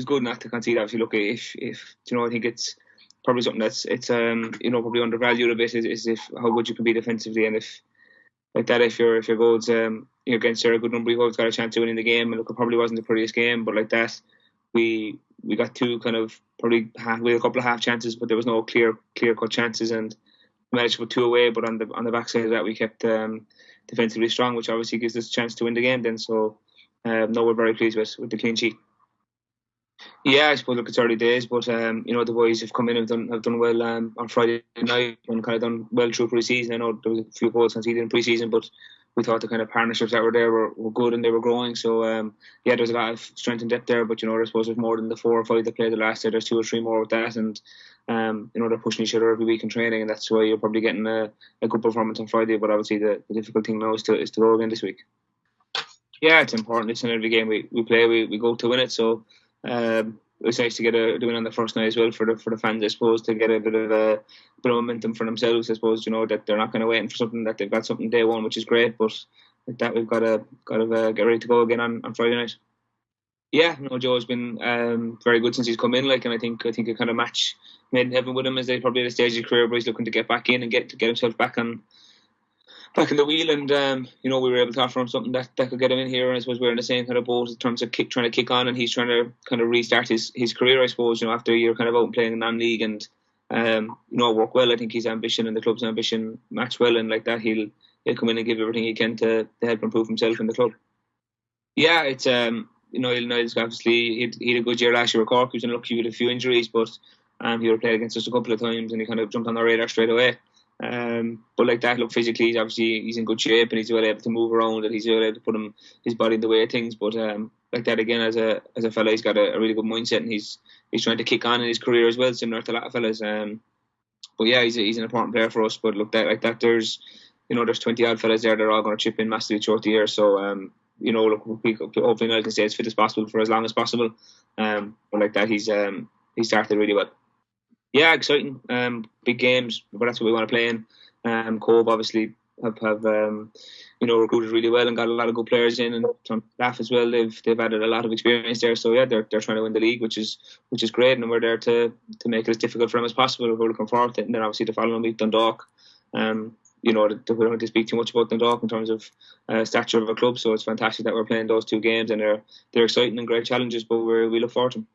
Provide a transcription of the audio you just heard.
was good not to concede. Obviously, look, if you know, I think it's probably something that's probably undervalued a bit is if how good you can be defensively, and if like that, if your goals against a good number of goals got a chance to winning the game. And look, it probably wasn't the prettiest game, but like that, we got two kind of we had a couple of half chances, but there was no clear cut chances, and we managed to put two away. But on the backside of that, we kept defensively strong, which obviously gives us a chance to win the game. Then, so no, we're very pleased with the clean sheet. Yeah, I suppose look, it's early days, but the boys have come in and have done well on Friday night and kind of done well through pre-season. I know there was a few goals conceded in pre-season, but we thought the kind of partnerships that were there were good and they were growing. So there was a lot of strength and depth there, but I suppose there's more than the 4 or 5 that played the last year. There's 2 or 3 more with that, and they're pushing each other every week in training, and that's why you're probably getting a good performance on Friday. But obviously the difficult thing now is to go again this week. Yeah, it's important. It's in every game we play, we go to win it. So it's nice to get a win on the first night as well for the fans, I suppose, to get a bit of momentum for themselves. I suppose that they're not going to wait for something, that they've got something day one, which is great. But like that, we've got to get ready to go again on Friday night. Yeah, no, Joe's been very good since he's come in. And I think a kind of match made in heaven with him, as they probably at a stage of his career where he's looking to get back in and get himself back in the wheel, and we were able to offer him something that could get him in here. And I suppose we're in the same kind of boat in terms of trying to kick on, and he's trying to kind of restart his career, I suppose, after a year kind of out and playing in non-league, and work well. I think his ambition and the club's ambition match well, and like that he'll come in and give everything he can to help improve himself in the club. Yeah, it's Niles, obviously he had a good year last year with Cork. He was unlucky with a few injuries, but he would played against us a couple of times and he kind of jumped on our radar straight away. But like that, look, physically he's in good shape and he's well able to move around and he's well able to put his body in the way of things. But like that, again, as a fella, he's got a really good mindset, and he's trying to kick on in his career as well, similar to a lot of fellas. But yeah, he's an important player for us. But look, there's 20 odd fellas there that are all going to chip in massively throughout the year. So hopefully Niall can stay as fit as possible for as long as possible. But like that, he started really well. Yeah, exciting. Big games, but that's what we want to play in. Cobh obviously have recruited really well and got a lot of good players in, and some staff as well. They've added a lot of experience there. So yeah, they're trying to win the league, which is great, and we're there to make it as difficult for them as possible. We're looking forward to it. And then obviously the following week, Dundalk. We don't have to speak too much about Dundalk in terms of stature of a club. So it's fantastic that we're playing those 2 games, and they're exciting and great challenges. But we look forward to them.